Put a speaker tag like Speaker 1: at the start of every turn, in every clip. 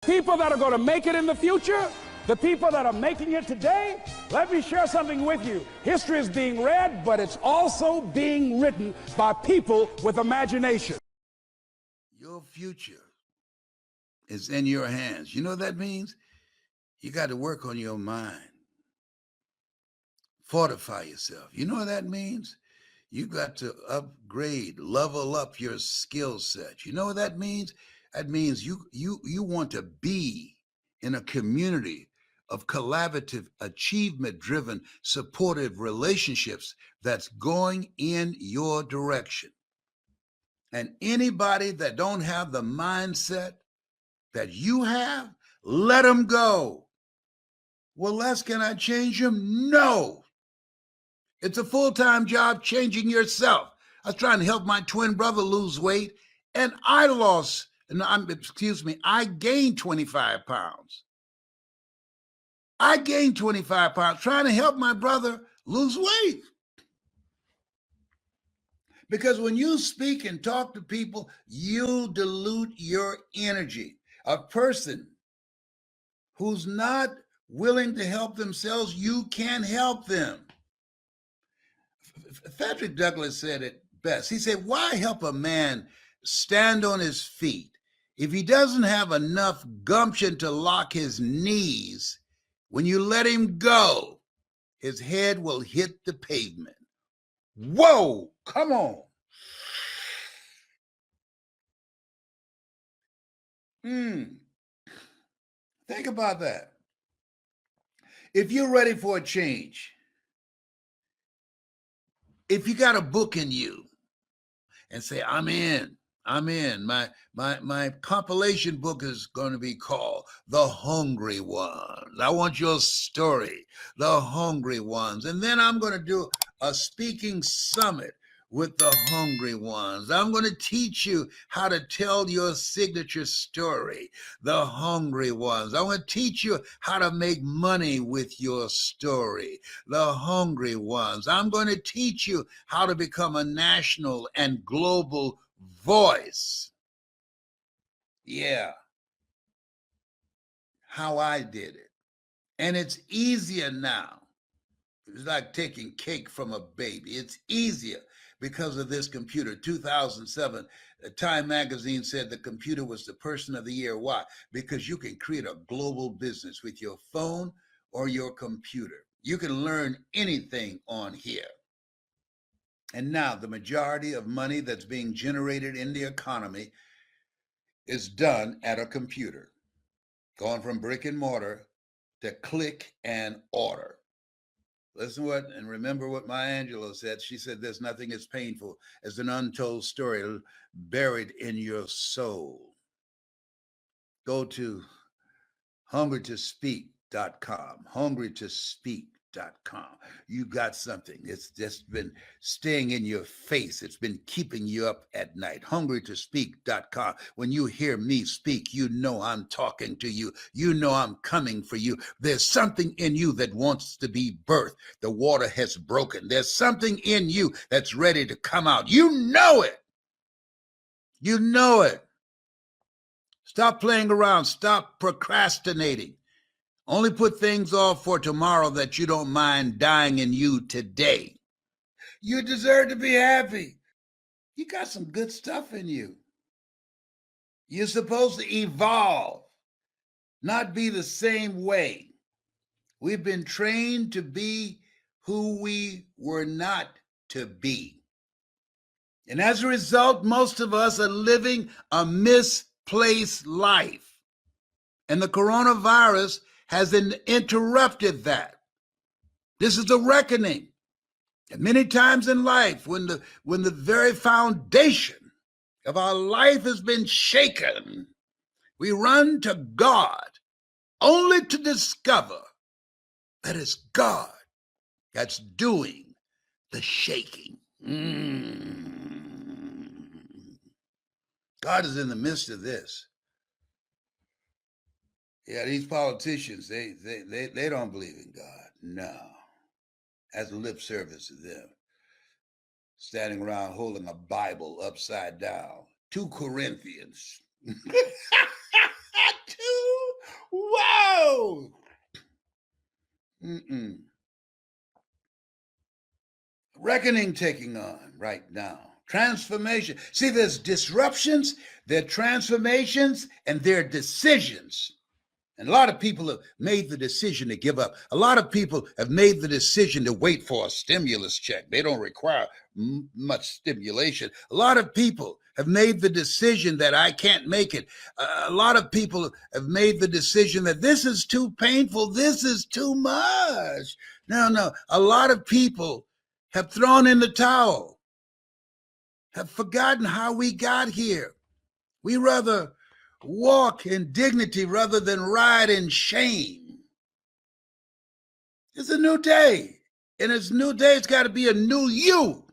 Speaker 1: People that are going to make it in the future, the people that are making it today, let me share something with you. History is being read, but it's also being written by people with imagination.
Speaker 2: Your future is in your hands. You know what that means? You got to work on your mind. Fortify yourself. You know what that means? You got to upgrade, level up your skill set. You know what that means? That means you want to be in a community of collaborative, achievement-driven, supportive relationships that's going in your direction. And anybody that don't have the mindset that you have, let them go. Well, Les, can I change them? No. It's a full-time job changing yourself. I was trying to help my twin brother lose weight, and I gained 25 pounds. I gained 25 pounds trying to help my brother lose weight. Because when you speak and talk to people, you dilute your energy. A person who's not willing to help themselves, you can't help them. Frederick Douglass said it best. He said, why help a man stand on his feet if he doesn't have enough gumption to lock his knees? When you let him go, his head will hit the pavement. Whoa, come on. Think about that. If you're ready for a change, if you got a book in you and say, I'm in. My compilation book is going to be called The Hungry Ones. I want your story, The Hungry Ones. And then I'm going to do a speaking summit with the hungry ones. I'm going to teach you how to tell your signature story, the hungry ones. I'm going to teach you how to make money with your story, the hungry ones. I'm going to teach you how to become a national and global voice. Yeah. How I did it. And it's easier now. It's like taking cake from a baby. It's easier because of this computer. 2007, Time magazine said the computer was the person of the year. Why? Because you can create a global business with your phone or your computer. You can learn anything on here. And now the majority of money that's being generated in the economy is done at a computer, going from brick and mortar to click and order. Listen what, and remember what Maya Angelou said. She said, there's nothing as painful as an untold story buried in your soul. Go to hungrytospeak.com, hungrytospeak.com. You got something. It's just been staying in your face. It's been keeping you up at night. Hungrytospeak.com. When you hear me speak, you know I'm talking to you. You know I'm coming for you. There's something in you that wants to be birthed. The water has broken. There's something in you that's ready to come out. You know it. You know it. Stop playing around. Stop procrastinating. Only put things off for tomorrow that you don't mind dying in you today. You deserve to be happy. You got some good stuff in you. You're supposed to evolve, not be the same way. We've been trained to be who we were not to be. And as a result, most of us are living a misplaced life. And the coronavirus has interrupted that. This is a reckoning. And many times in life, when the very foundation of our life has been shaken, we run to God only to discover that it's God that's doing the shaking. God is in the midst of this. Yeah, these politicians, they don't believe in God. No. As a lip service to them. Standing around holding a Bible upside down. 2 Corinthians. 2 Reckoning taking on right now. Transformation. See, there's disruptions, there are transformations, and there are decisions. And a lot of people have made the decision to give up. A lot of people have made the decision to wait for a stimulus check. They don't require much stimulation. A lot of people have made the decision that I can't make it. A lot of people have made the decision that this is too painful. This is too much. No. A lot of people have thrown in the towel, have forgotten how we got here. We rather walk in dignity rather than ride in shame. It's a new day. And it's a new day. It's got to be a new you.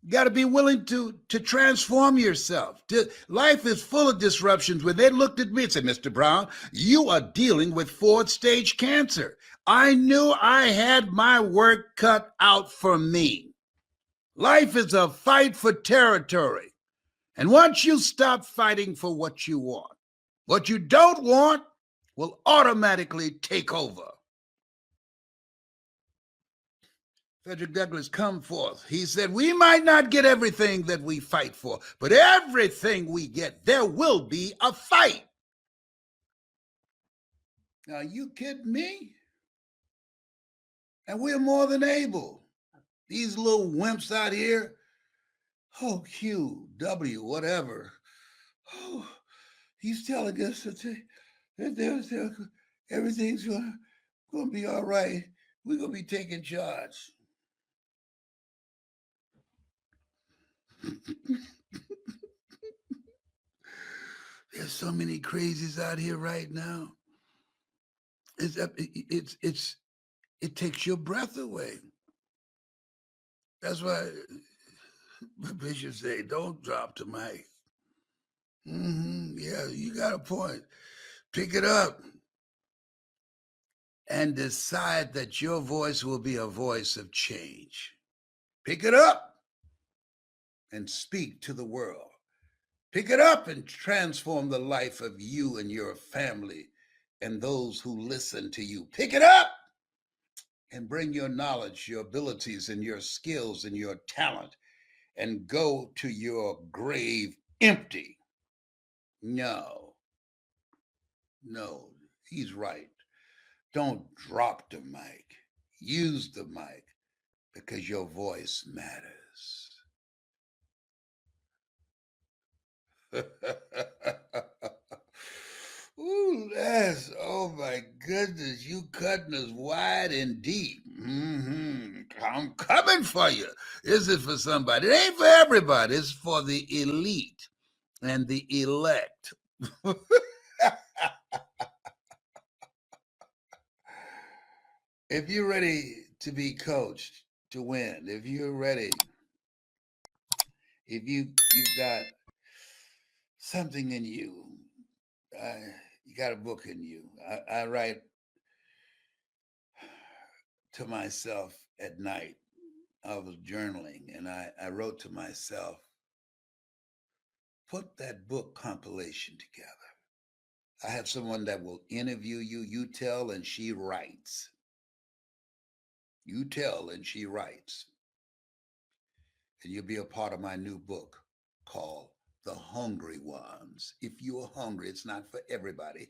Speaker 2: You got to be willing to transform yourself. Life is full of disruptions. When they looked at me and said, Mr. Brown, you are dealing with 4th stage cancer. I knew I had my work cut out for me. Life is a fight for territory. And once you stop fighting for what you want, what you don't want will automatically take over. Frederick Douglass come forth. He said, we might not get everything that we fight for, but everything we get, there will be a fight. Now, you kidding me? And we're more than able. These little wimps out here, Q, W, whatever. He's telling us that everything's going to be all right. We're going to be taking charge. There's so many crazies out here right now. It takes your breath away. That's why Bishop say, don't drop the mic. Yeah, you got a point. Pick it up and decide that your voice will be a voice of change. Pick it up and speak to the world. Pick it up and transform the life of you and your family and those who listen to you. Pick it up and bring your knowledge, your abilities, and your skills and your talent and go to your grave empty. No, he's right. Don't drop the mic. Use the mic because your voice matters. Ooh, oh my goodness, you cutting us wide and deep. I'm coming for you. This is for somebody. It ain't for everybody. It's for the elite and the elect. If you're ready to be coached to win, if you're ready, if you've got something in you, you got a book in you. I write to myself at night. I was journaling and I wrote to myself, put that book compilation together. I have someone that will interview you. You tell and she writes. You tell and she writes. And you'll be a part of my new book called The Hungry Ones. If you're hungry, it's not for everybody.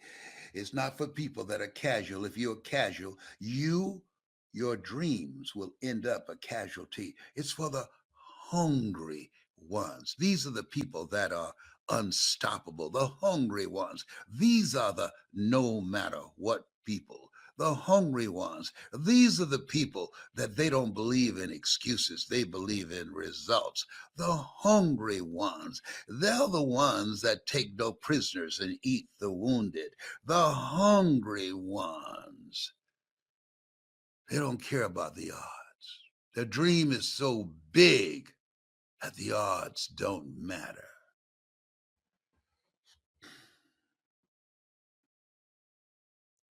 Speaker 2: It's not for people that are casual. If you're casual, your dreams will end up a casualty. It's for the hungry ones. These are the people that are unstoppable, the hungry ones. These are the no matter what people. The hungry ones. These are the people that they don't believe in excuses. They believe in results. The hungry ones. They're the ones that take no prisoners and eat the wounded. The hungry ones. They don't care about the odds. Their dream is so big that the odds don't matter.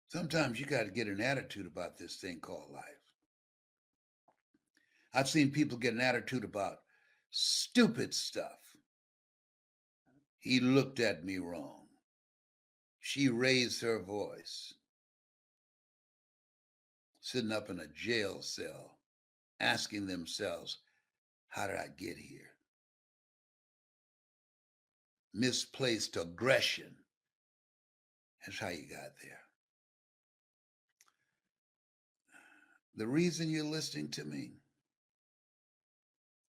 Speaker 2: Sometimes you got to get an attitude about this thing called life. I've seen people get an attitude about stupid stuff. He looked at me wrong. She raised her voice. sitting up in a jail cell, asking themselves, how did I get here? Misplaced aggression. That's how you got there. The reason you're listening to me,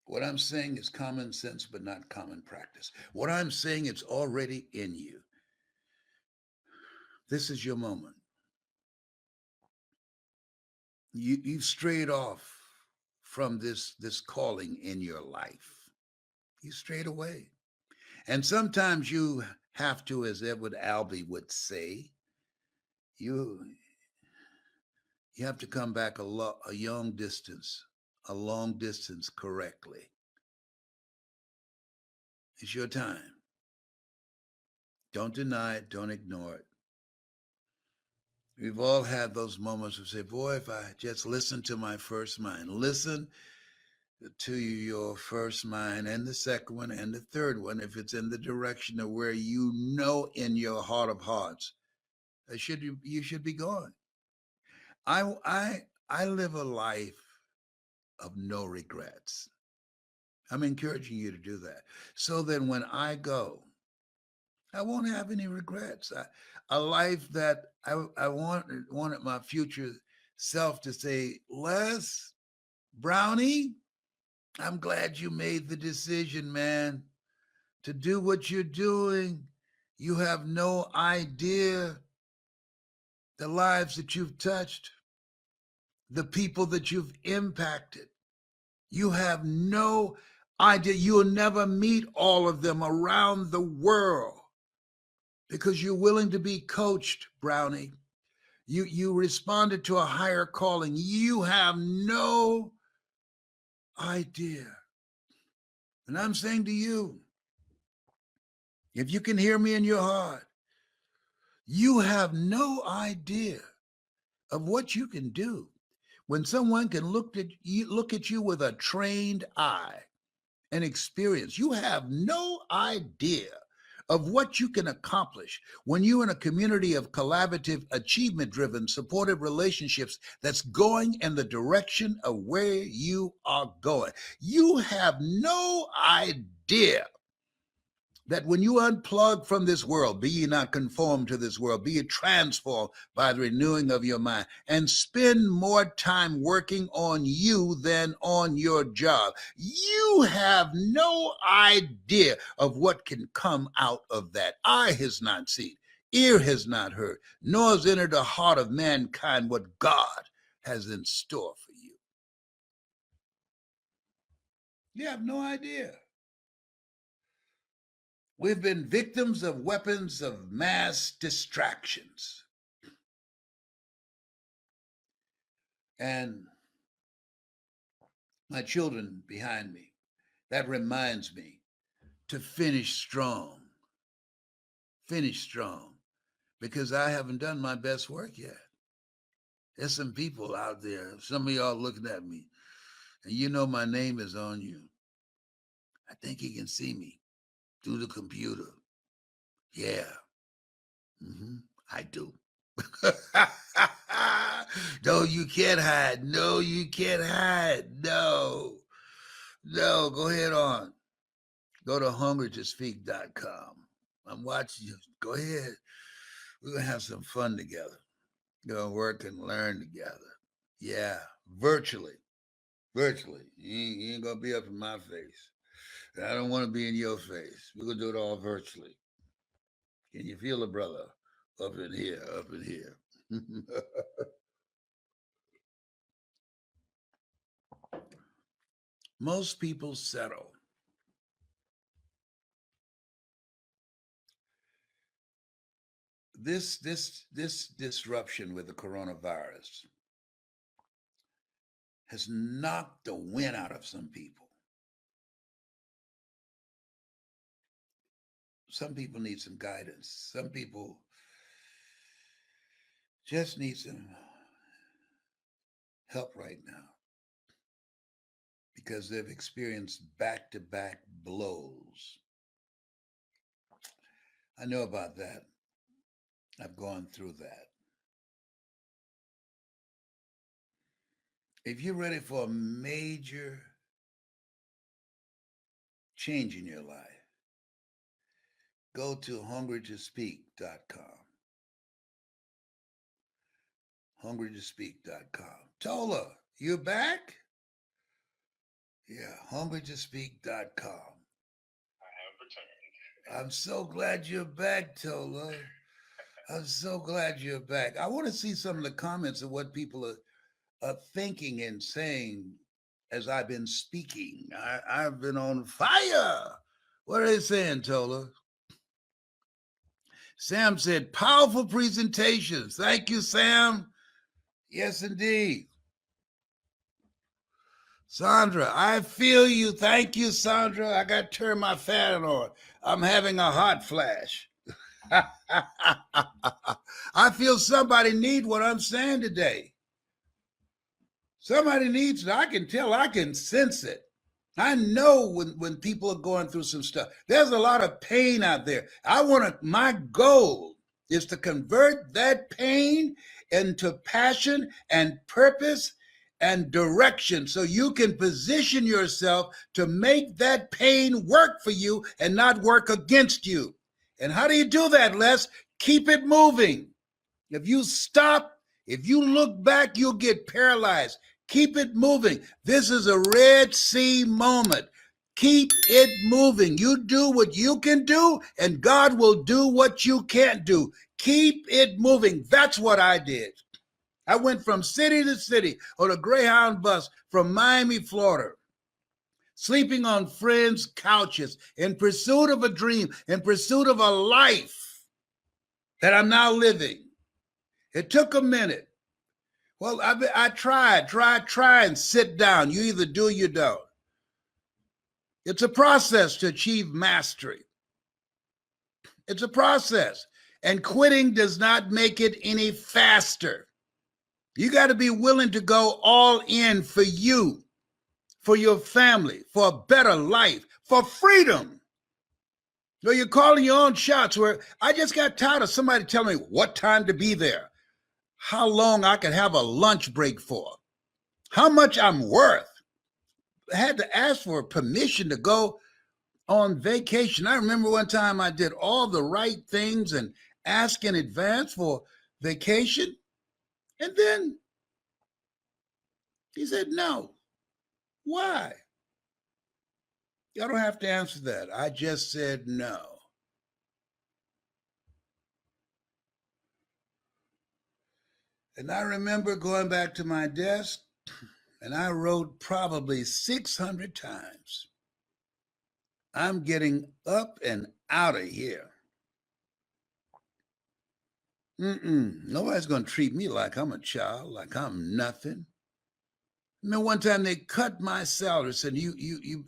Speaker 2: what I'm saying is common sense, but not common practice. What I'm saying, it's already in you. This is your moment. You've strayed off from this calling in your life. You strayed away. And sometimes you have to, as Edward Albee would say, you you have to come back a long distance correctly. It's your time. Don't deny it. Don't ignore it. We've all had those moments of say, boy, if I just listen to my first mind, listen to your first mind and the second one and the third one, if it's in the direction of where you know in your heart of hearts, you should be going. I live a life of no regrets. I'm encouraging you to do that. So then when I go, I won't have any regrets. A life that I wanted my future self to say, Les, Brownie, I'm glad you made the decision, man, to do what you're doing. You have no idea the lives that you've touched, the people that you've impacted. You have no idea. You'll never meet all of them around the world because you're willing to be coached, Brownie. You responded to a higher calling. You have no idea. And I'm saying to you, if you can hear me in your heart, you have no idea of what you can do when someone can look at you with a trained eye and experience. You have no idea of what you can accomplish when you're in a community of collaborative, achievement-driven, supportive relationships that's going in the direction of where you are going. You have no idea that when you unplug from this world, be ye not conformed to this world, be ye transformed by the renewing of your mind, and spend more time working on you than on your job. You have no idea of what can come out of that. Eye has not seen, ear has not heard, nor has entered the heart of mankind what God has in store for you. You have no idea. We've been victims of weapons of mass distractions. And my children behind me, that reminds me to finish strong. Finish strong. Because I haven't done my best work yet. There's some people out there, some of y'all looking at me, and you know my name is on you. I think he can see me through the computer. Yeah. I do. No, you can't hide. No, you can't hide. No. No, go ahead on. Go to hungrytospeak.com. I'm watching you. Go ahead. We're going to have some fun together. We're going to work and learn together. Yeah, virtually. Virtually. You ain't going to be up in my face. I don't want to be in your face. We're going to do it all virtually. Can you feel it, brother? Up in here, up in here. Most people settle. This disruption with the coronavirus has knocked the wind out of some people. Some people need some guidance. Some people just need some help right now because they've experienced back-to-back blows. I know about that. I've gone through that. If you're ready for a major change in your life, go to hungrytospeak.com. Hungrytospeak.com. Tola, you back? Yeah, hungrytospeak.com. I'm so glad you're back, Tola. I'm so glad you're back. I want to see some of the comments of what people are thinking and saying as I've been speaking. I've been on fire. What are they saying, Tola? Sam said, powerful presentations. Thank you, Sam. Yes, indeed. Sandra, I feel you. Thank you, Sandra. I got to turn my fan on. I'm having a hot flash. I feel somebody need what I'm saying today. Somebody needs it. I can tell. I can sense it. I know when people are going through some stuff. There's a lot of pain out there. My goal is to convert that pain into passion and purpose and direction so you can position yourself to make that pain work for you and not work against you. And how do you do that, Les? Keep it moving. If you stop, if you look back, you'll get paralyzed. Keep it moving. This is a Red Sea moment. Keep it moving. You do what you can do, and God will do what you can't do. Keep it moving. That's what I did. I went from city to city on a Greyhound bus from Miami, Florida, sleeping on friends' couches in pursuit of a dream, in pursuit of a life that I'm now living. It took a minute. Well, I try and sit down. You either do or you don't. It's a process to achieve mastery. It's a process. And quitting does not make it any faster. You got to be willing to go all in for you, for your family, for a better life, for freedom. So you're calling your own shots where I just got tired of somebody telling me what time to be there, how long I could have a lunch break for, how much I'm worth. I had to ask for permission to go on vacation. I remember one time I did all the right things and asked in advance for vacation. And then he said, no. Why? Y'all don't have to answer that. I just said no. And I remember going back to my desk and I wrote probably 600 times, I'm getting up and out of here. Nobody's going to treat me like I'm a child, like I'm nothing. I mean, one time they cut my salary, said, you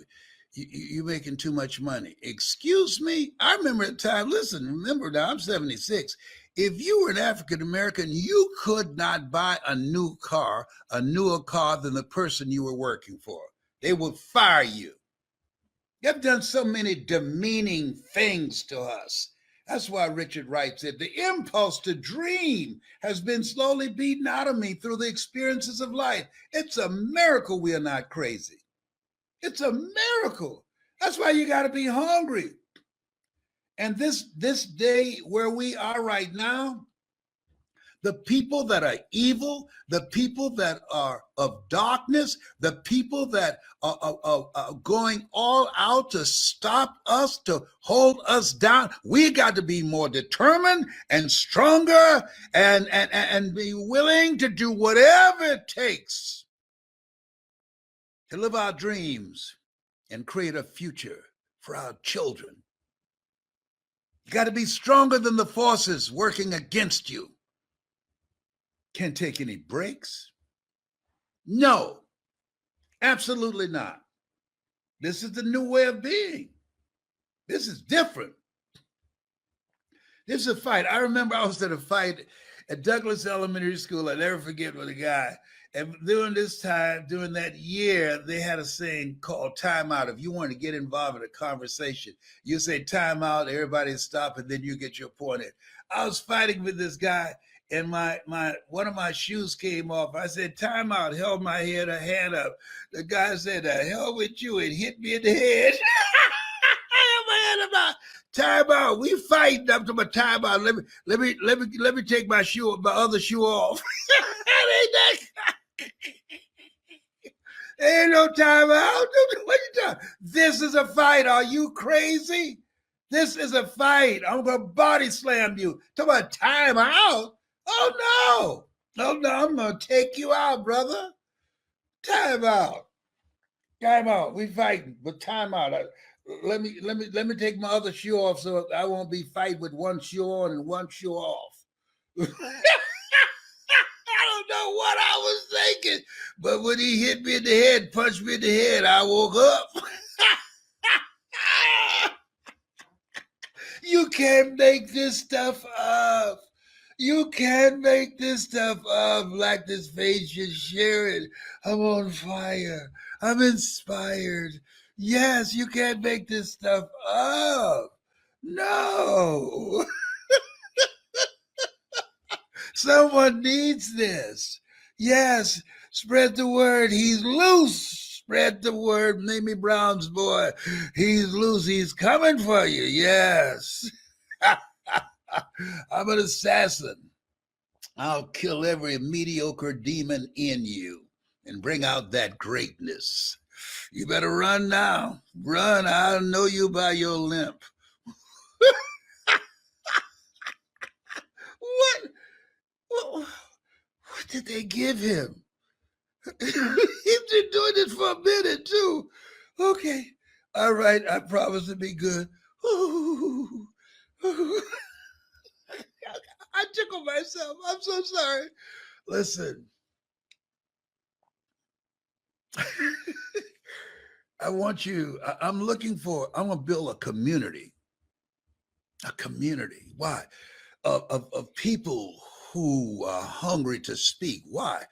Speaker 2: making too much money. Excuse me? I remember at the time, remember now, I'm 76. If you were an African-American, you could not buy a newer car than the person you were working for. They would fire you. You've done so many demeaning things to us. That's why Richard Wright said, the impulse to dream has been slowly beaten out of me through the experiences of life. It's a miracle we are not crazy. It's a miracle. That's why you got to be hungry. And this day where we are right now, the people that are evil, the people that are of darkness, the people that are going all out to stop us, to hold us down, we got to be more determined and stronger and be willing to do whatever it takes to live our dreams and create a future for our children. You got to be stronger than the forces working against you. Can't take any breaks. No, absolutely not. This is the new way of being. This is different. This is a fight. I remember I was at a fight at Douglas Elementary School. I'll never forget with a guy. And during that year, they had a saying called time out. If you want to get involved in a conversation, you say time out, everybody stop, and then you get your point in. I was fighting with this guy, and my one of my shoes came off. I said, "Time out!" Held my hand up. The guy said, "The hell with you!" and hit me in the head. I held my hand up. Time out. We fighting up to my time out. Let me take my other shoe off. Ain't no time out. What you talking? This is a fight. Are you crazy? This is a fight. I'm gonna body slam you. Talk about time out. Oh no. No, I'm gonna take you out, brother. Time out. Time out. We fighting, but time out. Let me take my other shoe off so I won't be fighting with one shoe on and one shoe off. I don't know what I was thinking, but when he hit me in the head, punched me in the head, I woke up. You can't make this stuff up. You can't make this stuff up like this face just sharing. I'm on fire. I'm inspired. Yes, you can't make this stuff up. No. Someone needs this. Yes, spread the word. He's loose. Spread the word. Mamie Brown's boy. He's loose. He's coming for you. Yes. I'm an assassin. I'll kill every mediocre demon in you and bring out that greatness. You better run now. Run. I'll know you by your limp. What did they give him? He's been doing this for a minute too. Okay. All right. I promise to be good. I tickled myself. I'm so sorry. Listen. I'm going to build a community. A community. Why? Of people who are hungry to speak. Why?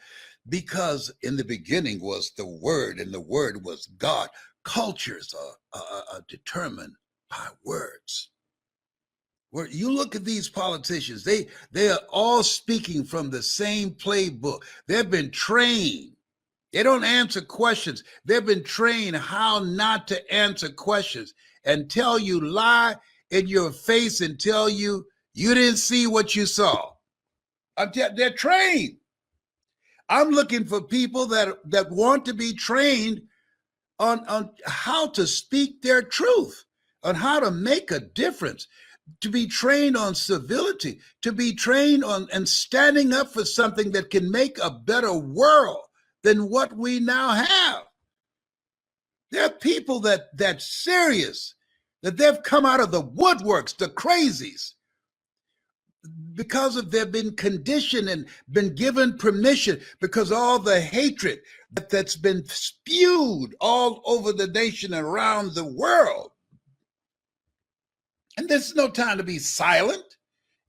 Speaker 2: Because in the beginning was the Word, and the Word was God. Cultures are determined by words. Where you look at these politicians, they are all speaking from the same playbook. They've been trained. They don't answer questions. They've been trained how not to answer questions and tell you lie in your face and tell you didn't see what you saw. They're trained. I'm looking for people that want to be trained on how to speak their truth, on how to make a difference, to be trained on civility, to be trained on and standing up for something that can make a better world than what we now have. There are people that's serious, that they've come out of the woodworks, the crazies, because of they've been conditioned and been given permission because all the hatred that's been spewed all over the nation and around the world. And there's no time to be silent.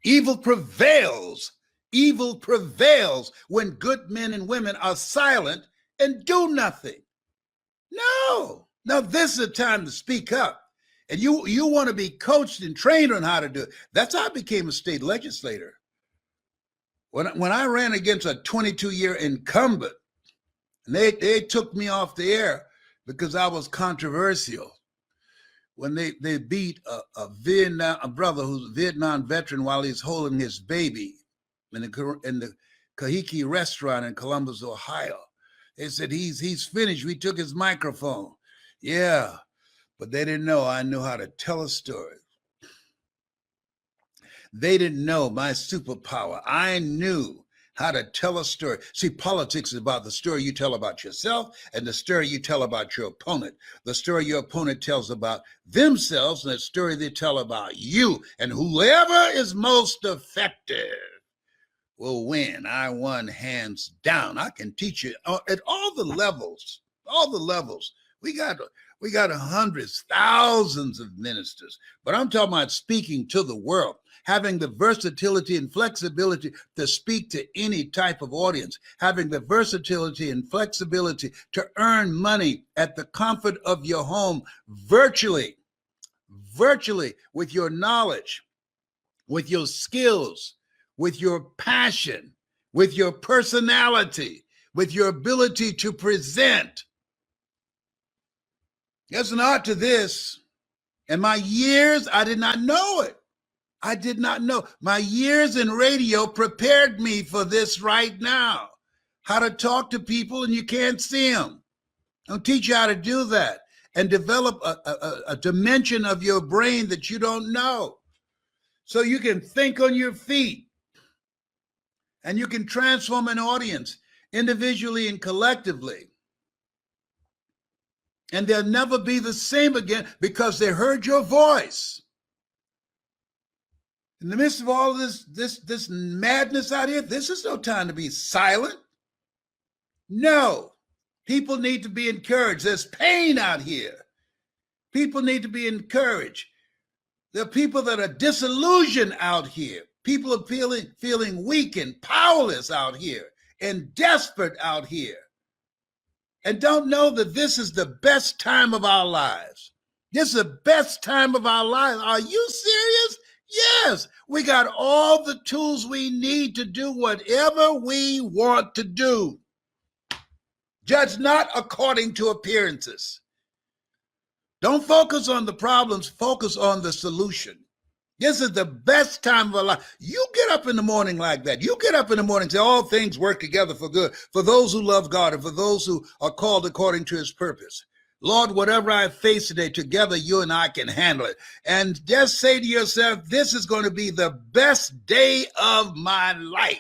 Speaker 2: Evil prevails. Evil prevails when good men and women are silent and do nothing. No. Now this is a time to speak up. And you want to be coached and trained on how to do it. That's how I became a state legislator. When I ran against a 22-year incumbent, and they took me off the air because I was controversial. When they beat a brother who's a Vietnam veteran while he's holding his baby in the Kahiki restaurant in Columbus, Ohio. They said, he's finished. We took his microphone. Yeah. But they didn't know I knew how to tell a story. They didn't know my superpower. I knew how to tell a story. See, politics is about the story you tell about yourself and the story you tell about your opponent. The story your opponent tells about themselves and the story they tell about you. And whoever is most effective will win. I won hands down. I can teach you at all the levels. We got hundreds, thousands of ministers, but I'm talking about speaking to the world, having the versatility and flexibility to speak to any type of audience, having the versatility and flexibility to earn money at the comfort of your home virtually with your knowledge, with your skills, with your passion, with your personality, with your ability to present. There's an art to this. In my years, I did not know it. I did not know. My years in radio prepared me for this right now. How to talk to people and you can't see them. I'll teach you how to do that and develop a dimension of your brain that you don't know. So you can think on your feet and you can transform an audience individually and collectively. And they'll never be the same again because they heard your voice. In the midst of all this madness out here, this is no time to be silent. No. People need to be encouraged. There's pain out here. People need to be encouraged. There are people that are disillusioned out here. People are feeling weak and powerless out here and desperate out here and don't know that this is the best time of our lives. This is the best time of our lives. Are you serious? Yes, we got all the tools we need to do whatever we want to do. Judge not according to appearances. Don't focus on the problems, focus on the solution. This is the best time of our life. You get up in the morning like that. You get up in the morning and say, all things work together for good, for those who love God and for those who are called according to his purpose. Lord, whatever I face today, together you and I can handle it. And just say to yourself, this is going to be the best day of my life.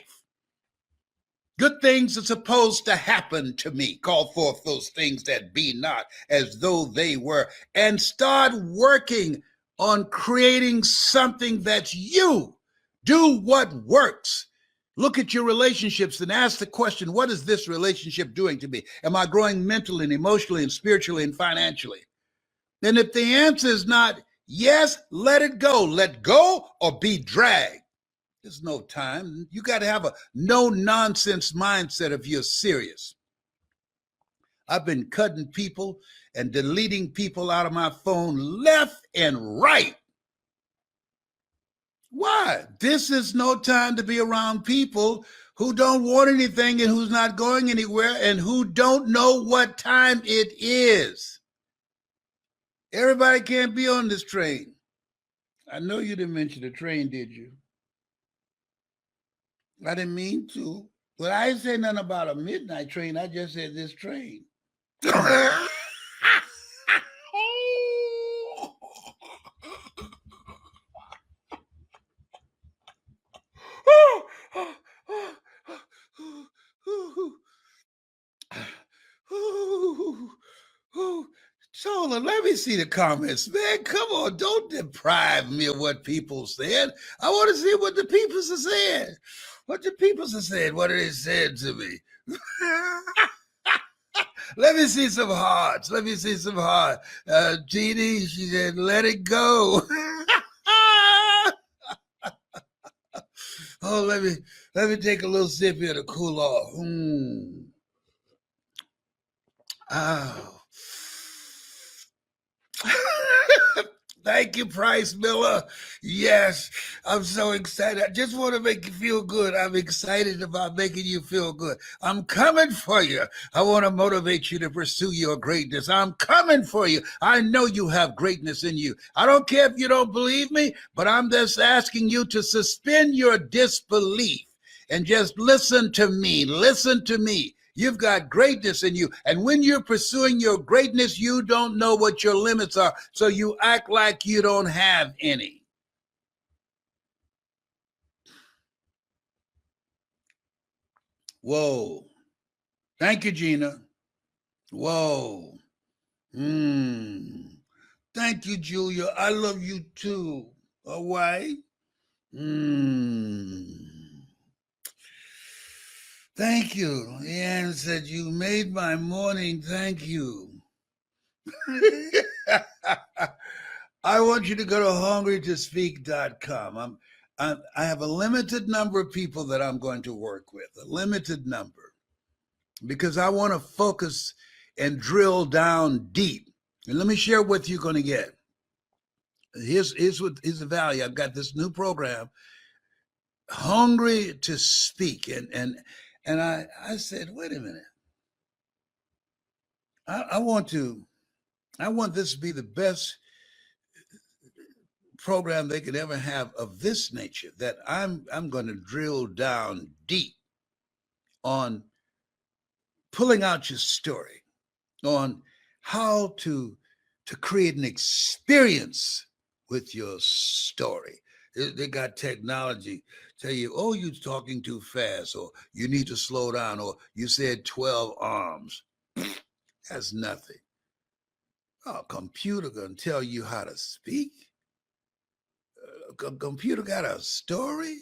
Speaker 2: Good things are supposed to happen to me. Call forth those things that be not as though they were. And start working on creating something that's you. Do what works. Look at your relationships and ask the question, what is this relationship doing to me? Am I growing mentally and emotionally and spiritually and financially? And if the answer is not yes, let it go. Let go or be dragged. There's no time. You got to have a no-nonsense mindset if you're serious. I've been cutting people and deleting people out of my phone left and right. Why? This is no time to be around people who don't want anything and who's not going anywhere and who don't know what time it is. Everybody can't be on this train. I know you didn't mention the train, did you? I didn't mean to, but I didn't say nothing about a midnight train. I just said this train. Chola, let me see the comments, man. Come on, don't deprive me of what people said. I want to see what the people have said. What the people have said, what they said to me. Let me see some hearts. Let me see some hearts. Jeannie, she said, let it go. Oh, let me take a little sip here to cool off. Oh. Thank you, Price Miller. Yes, I'm so excited. I just want to make you feel good. I'm excited about making you feel good. I'm coming for you. I want to motivate you to pursue your greatness. I'm coming for you. I know you have greatness in you. I don't care if you don't believe me, but I'm just asking you to suspend your disbelief and just listen to me. Listen to me. You've got greatness in you. And when you're pursuing your greatness, you don't know what your limits are. So you act like you don't have any. Whoa. Thank you, Gina. Whoa. Thank you, Julia. I love you too. All right. Thank you. Leanne said, you made my morning. Thank you. I want you to go to hungrytospeak.com. I have a limited number of people that I'm going to work with, a limited number, because I want to focus and drill deep. And let me share what you're going to get. Here's the value. I've got this new program. hungry to speak. And I said, wait a minute. I want this to be the best program they could ever have of this nature, that I'm going to drill down deep on pulling out your story, on how to create an experience with your story. They got technology tell you, oh, you're talking too fast, or you need to slow down, or you said 12 arms. That's nothing. A computer gonna tell you how to speak? A computer got a story?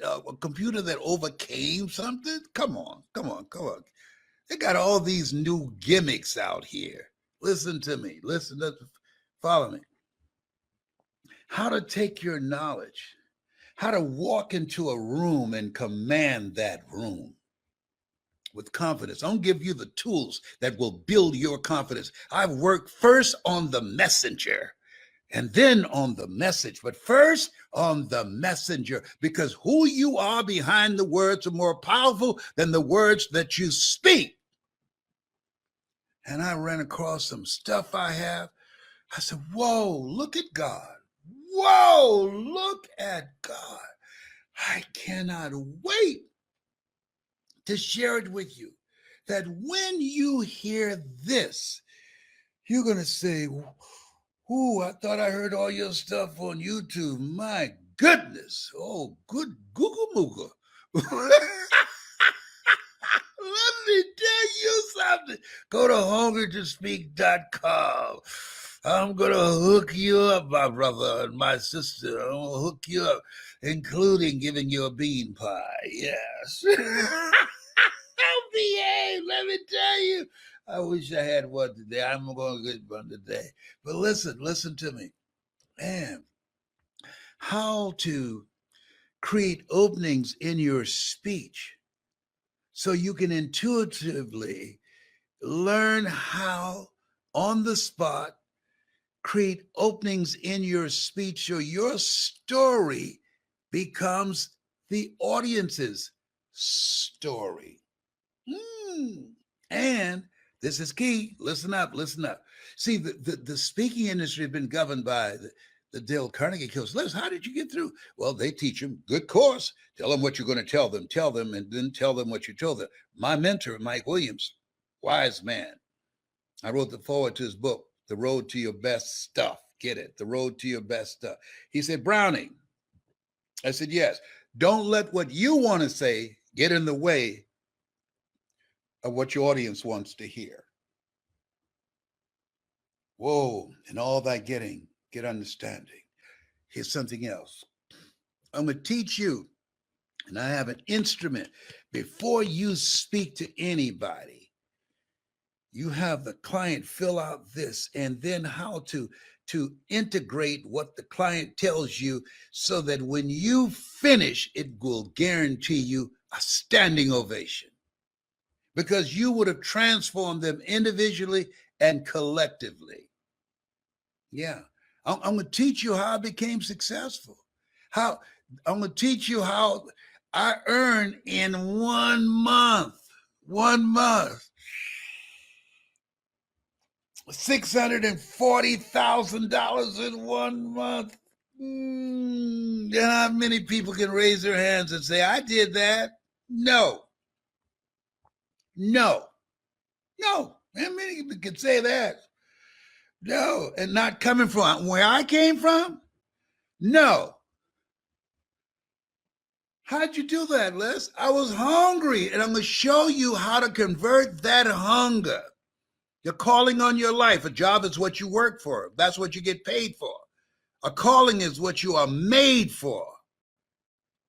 Speaker 2: A computer that overcame something? Come on. They got all these new gimmicks out here. Listen to me. Follow me. How to take your knowledge, how to walk into a room and command that room with confidence. I'm gonna give you the tools that will build your confidence. I've worked first on the messenger and then on the message, but first on the messenger, because who you are behind the words are more powerful than the words that you speak. And I ran across some stuff I have. I said, whoa, look at God. Whoa, look at God. I cannot wait to share it with you, that when you hear this, you're going to say, ooh, I thought I heard all your stuff on YouTube. My goodness. Oh, good Google Mooga. Let me tell you something. Go to hungrytospeak.com. I'm going to hook you up, my brother and my sister. I'm going to hook you up, including giving you a bean pie. Yes. Behave, let me tell you. I wish I had one today. I'm going to get one today. But listen to me. Man, how to create openings in your speech so you can intuitively learn how, on the spot, create openings in your speech so your story becomes the audience's story. And this is key. Listen up. See, the speaking industry has been governed by the Dale Carnegie course. Les, how did you get through? Well, they teach them, good course. Tell them what you're going to tell them, and then tell them what you told them. My mentor, Mike Williams, wise man. I wrote the foreword to his book, The Road to Your Best Stuff. Get it? The Road to Your Best Stuff. He said, Browning. I said, yes. Don't let what you want to say get in the way of what your audience wants to hear. Whoa, and all that get understanding. Here's something else. I'm going to teach you, and I have an instrument. Before you speak to anybody, you have the client fill out this, and then how to integrate what the client tells you so that when you finish, it will guarantee you a standing ovation, because you would have transformed them individually and collectively. Yeah. I'm going to teach you how I became successful. I'm going to teach you how I earned in 1 month, $640,000 in 1 month. And how many people can raise their hands and say, I did that? No. How many people can say that? No, and not coming from where I came from? No. How'd you do that, Les? I was hungry, and I'm going to show you how to convert that hunger. You're calling on your life. A job is what you work for. That's what you get paid for. A calling is what you are made for.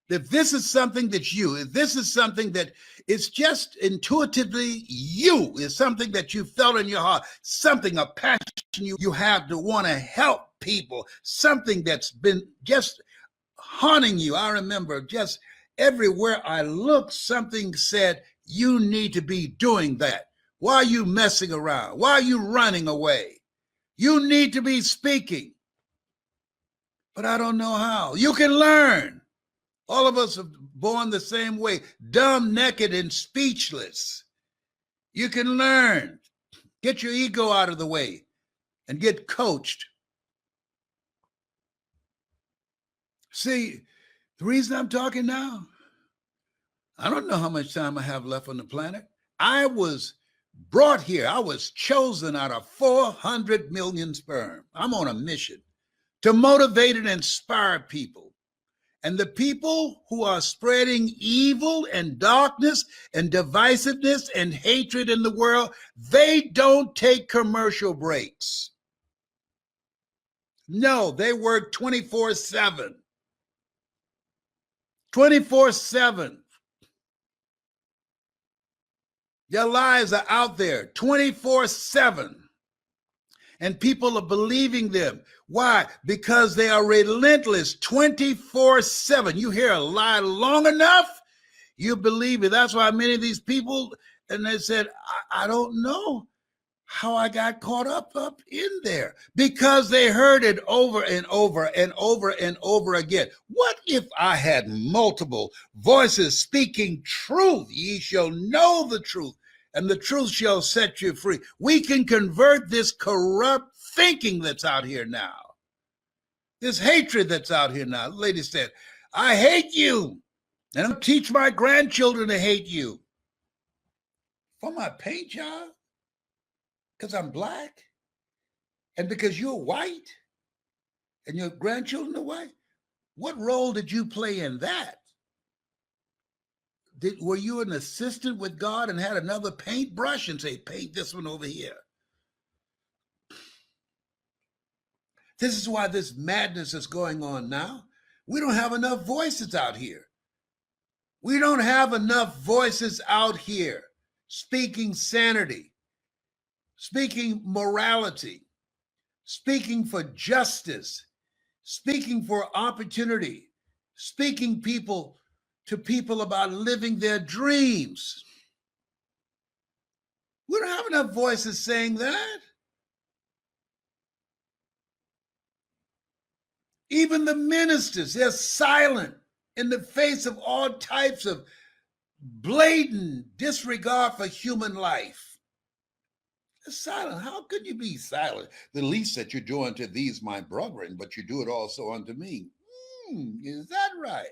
Speaker 2: If this is something that's you, if this is something that is just intuitively you, is something that you felt in your heart, something, a passion you have to want to help people, something that's been just haunting you. I remember just everywhere I looked, something said, you need to be doing that. Why are you messing around? Why are you running away? You need to be speaking. But I don't know how. You can learn. All of us are born the same way, dumb, naked, and speechless. You can learn. Get your ego out of the way and get coached. See, the reason I'm talking now, I don't know how much time I have left on the planet. I was brought here. I was chosen out of 400 million sperm. I'm on a mission to motivate and inspire people. And the people who are spreading evil and darkness and divisiveness and hatred in the world, they don't take commercial breaks. No, they work 24/7. 24/7. Their lives are out there 24/7. And people are believing them. Why? Because they are relentless 24/7. You hear a lie long enough, you believe it. That's why many of these people, and they said, I don't know how I got caught up in there, because they heard it over and over and over and over again. What if I had multiple voices speaking truth? Ye shall know the truth, and the truth shall set you free. We can convert this corrupt thinking that's out here now, this hatred that's out here now. The lady said, I hate you, and I'll teach my grandchildren to hate you. For my paint job? Because I'm black? And because you're white? And your grandchildren are white? What role did you play in that? Were you an assistant with God and had another paintbrush and say, paint this one over here? This is why this madness is going on now. We don't have enough voices out here. We don't have enough voices out here speaking sanity, speaking morality, speaking for justice, speaking for opportunity, speaking to people about living their dreams. We don't have enough voices saying that. Even the ministers, they're silent in the face of all types of blatant disregard for human life. They're silent. How could you be silent? The least that you're doing to these, my brethren, but you do it also unto me. Is that right?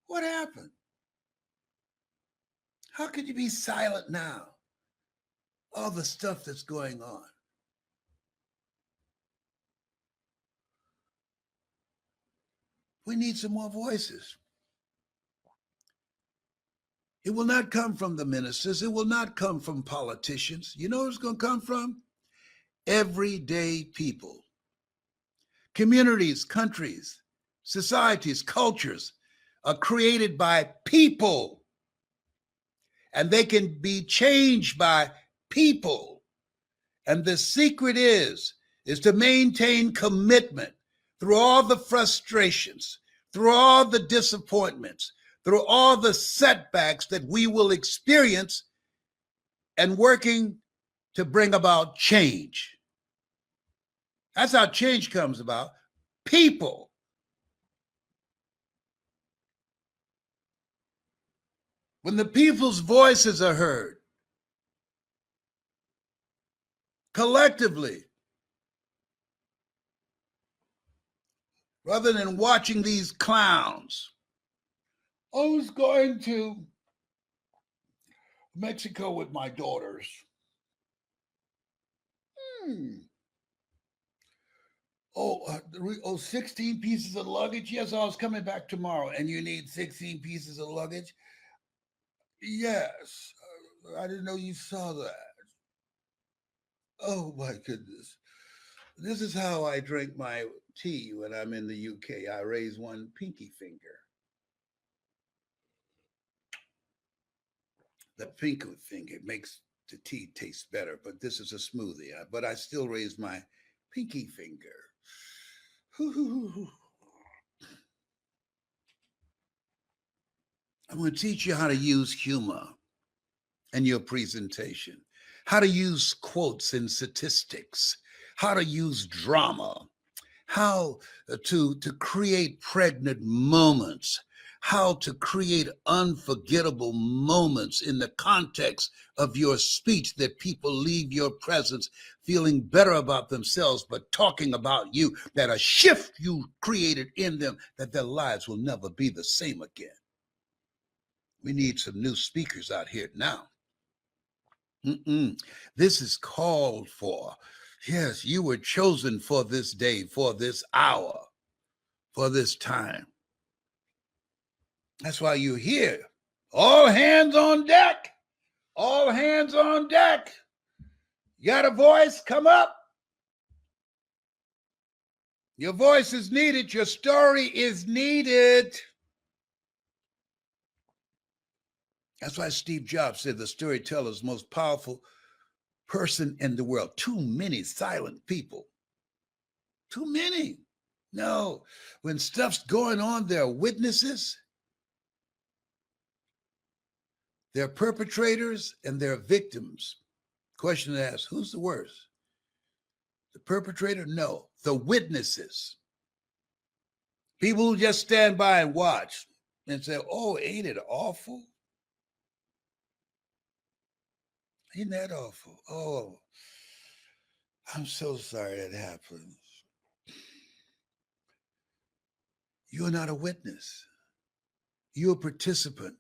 Speaker 2: What happened? How could you be silent now? All the stuff that's going on. We need some more voices. It will not come from the ministers. It will not come from politicians. You know where it's going to come from? Everyday people. Communities, countries, societies, cultures are created by people. And they can be changed by people. And the secret is to maintain commitment through all the frustrations, through all the disappointments, through all the setbacks that we will experience, and working to bring about change. That's how change comes about. People. When the people's voices are heard, collectively, rather than watching these clowns. I was going to Mexico with my daughters. 16 pieces of luggage? Yes, I was coming back tomorrow. And you need 16 pieces of luggage? Yes. I didn't know you saw that. Oh, my goodness. This is how I drink my tea when I'm in the UK. I raise one pinky finger. The pinky finger makes the tea taste better, but this is a smoothie. But I still raise my pinky finger. I'm going to teach you how to use humor in your presentation, how to use quotes and statistics, how to use drama, how to create pregnant moments how to create unforgettable moments in the context of your speech that people leave your presence feeling better about themselves, but talking about you, that a shift you created in them, that their lives will never be the same again. We need some new speakers out here now. This is called for. Yes, you were chosen for this day, for this hour, for this time. That's why you're here. All hands on deck. All hands on deck. You got a voice? Come up. Your voice is needed. Your story is needed. That's why Steve Jobs said the storyteller is the most powerful person in the world. Too many silent people. Too many. No, when stuff's going on, there are witnesses, there are perpetrators, and there are victims. Question to ask, who's the worst? The perpetrator? No, the witnesses. People who just stand by and watch and say, oh, ain't it awful? Ain't that awful? Oh, I'm so sorry that happened. You're not a witness. You're a participant.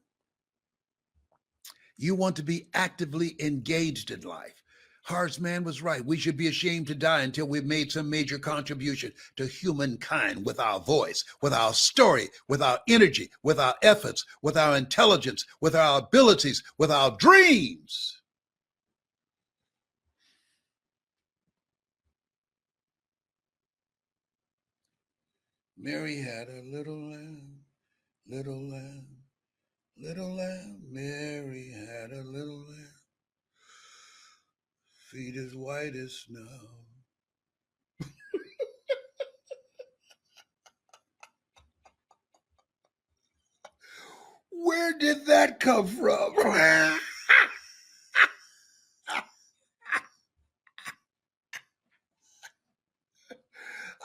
Speaker 2: You want to be actively engaged in life. Hart's man was right. We should be ashamed to die until we've made some major contribution to humankind with our voice, with our story, with our energy, with our efforts, with our intelligence, with our abilities, with our dreams. Mary had a little lamb, little lamb, little lamb. Mary had a little lamb, feet as white as snow. Where did that come from?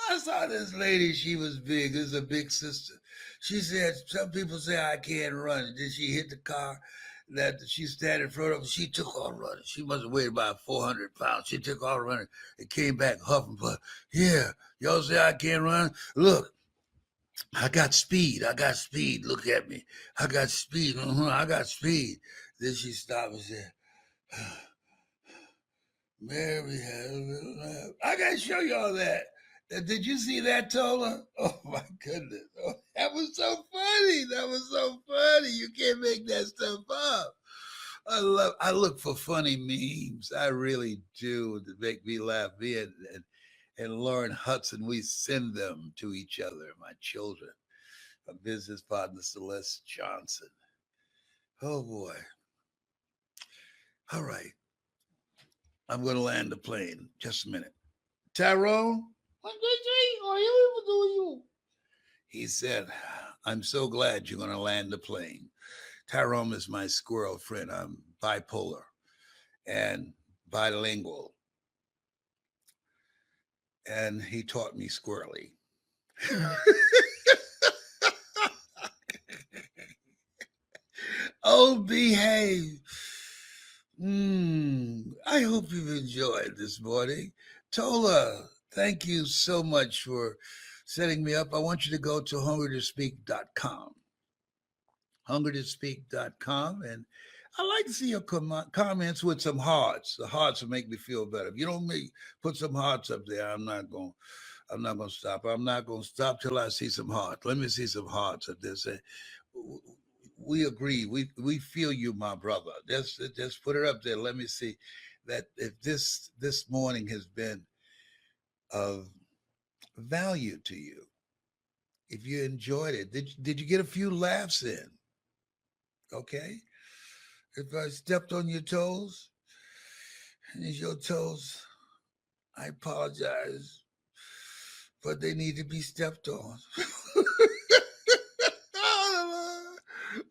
Speaker 2: I saw this lady, she was big, this is a big sister. She said, some people say I can't run. Did she hit the car that she standing in front of? She took off running. She must have weighed about 400 pounds. She took off running and came back huffing, but yeah, y'all say I can't run? Look, I got speed. I got speed. Look at me. I got speed. I got speed. Then she stopped and said, Mary had a little lamb. I got to show y'all that. Did you see that, Tola? Oh, my goodness. Oh, that was so funny. That was so funny. You can't make that stuff up. I look for funny memes. I really do, to make me laugh. Me and Lauren Hudson, we send them to each other, my children. My business partner, Celeste Johnson. Oh, boy. All right. I'm going to land the plane. Just a minute. Tyrone? He said, I'm so glad you're going to land the plane. Tyrone is my squirrel friend. I'm bipolar and bilingual. And he taught me squirrely. Oh, behave. I hope you've enjoyed this morning. Tola, thank you so much for setting me up. I want you to go to hungrytospeak.com. hungrytospeak.com. And I like to see your comments with some hearts. The hearts will make me feel better. If you don't put some hearts up there, I'm not going to stop. I'm not going to stop till I see some hearts. Let me see some hearts up there. Say, we agree. We feel you, my brother. Just put it up there. Let me see that if this morning has been of value to you. If you enjoyed it, did you get a few laughs in? Okay. If I stepped on your toes, and it's your toes, I apologize, but they need to be stepped on.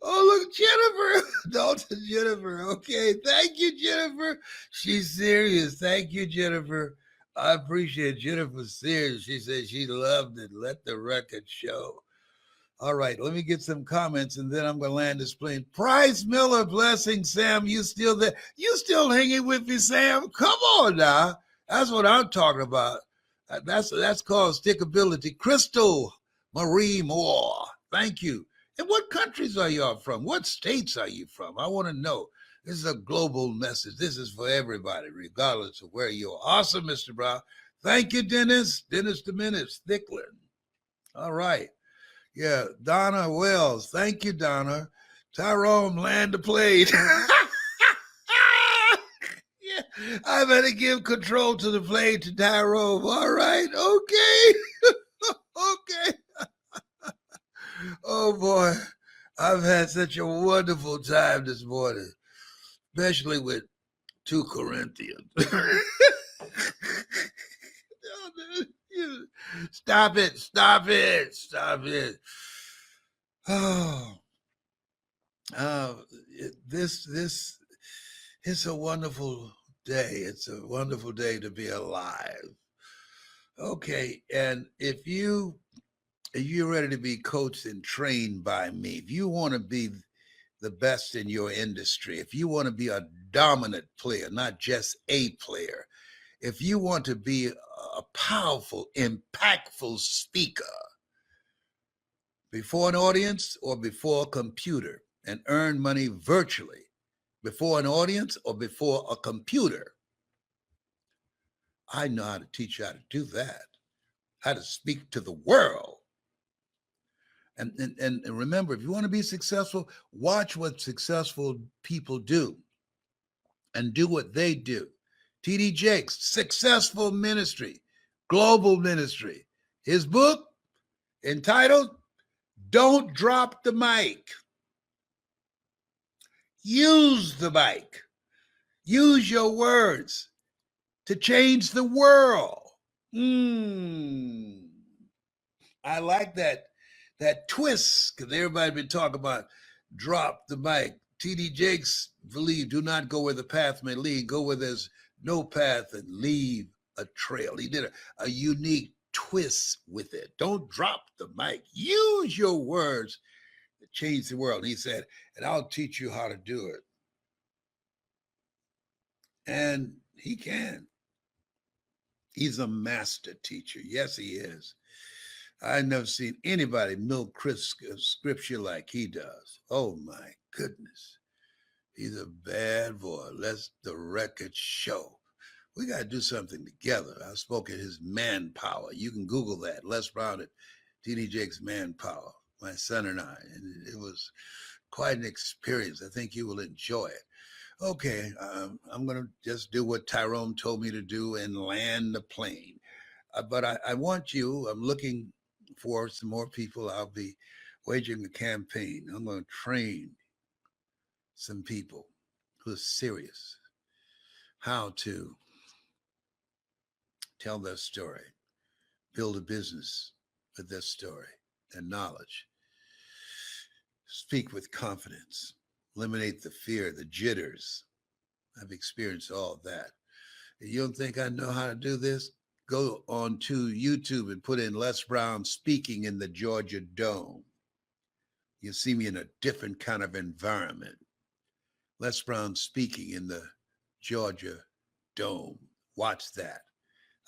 Speaker 2: Oh, look, Jennifer. Dalton Jennifer. Okay. Thank you, Jennifer. She's serious. Thank you, Jennifer. I appreciate Jennifer's serious. She said she loved it. Let the record show. All right, let me get some comments and then I'm going to land this plane. Price Miller, blessing, Sam. You still there? You still hanging with me, Sam? Come on now. That's what I'm talking about. That's called stickability. Crystal Marie Moore, thank you. And what countries are y'all from? What states are you from? I want to know. This is a global message. This is for everybody, regardless of where you are. Awesome, Mr. Brown. Thank you, Dennis. Dennis the Menace, Thickler. All right. Yeah, Donna Wells. Thank you, Donna. Tyrone, land the plane. Yeah, I better give control to the plane to Tyrone. All right. Okay. Okay. Oh, boy. I've had such a wonderful time this morning, especially with 2 Corinthians. Stop it. Stop it. Stop it. Oh, this it's a wonderful day. It's a wonderful day to be alive. Okay, and if you're ready to be coached and trained by me, if you want to be the best in your industry, if you want to be a dominant player, not just a player, if you want to be a powerful, impactful speaker before an audience or before a computer and earn money virtually, before an audience or before a computer, I know how to teach you how to do that, how to speak to the world. And remember, if you want to be successful, watch what successful people do and do what they do. T.D. Jakes, Successful Ministry, Global Ministry. His book entitled, Don't Drop the Mic. Use the mic. Use your words to change the world. I like that twist, because everybody been talking about drop the mic. T.D. Jakes believed, do not go where the path may lead, go where there's no path and leave a trail. He did a unique twist with it. Don't drop the mic. Use your words to change the world. He said, and I'll teach you how to do it. And he can. He's a master teacher. Yes, he is. I've never seen anybody milk scripture like he does. Oh, my goodness. He's a bad boy. Let the record show. We got to do something together. I spoke at his Manpower. You can Google that. LesBrown at T.D. Jakes Manpower, my son and I. And it was quite an experience. I think you will enjoy it. Okay, I'm going to just do what Tyrone told me to do and land the plane. But I want you, I'm looking for some more people. I'll be waging a campaign. I'm going to train some people who are serious how to tell their story, build a business with their story and knowledge, speak with confidence, eliminate the fear, the jitters. I've experienced all of that. You don't think I know how to do this? Go on to YouTube and put in LesBrown speaking in the Georgia Dome. You'll see me in a different kind of environment. LesBrown speaking in the Georgia Dome. Watch that.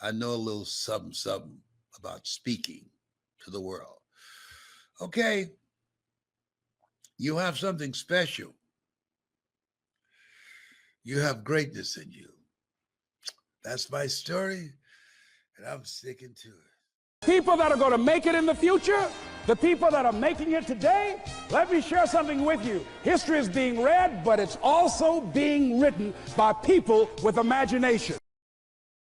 Speaker 2: I know a little something about speaking to the world. Okay. You have something special. You have greatness in you. That's my story, and I'm sticking to it.
Speaker 1: People that are going to make it in the future, the people that are making it today, let me share something with you. History is being read, but it's also being written by people with imagination.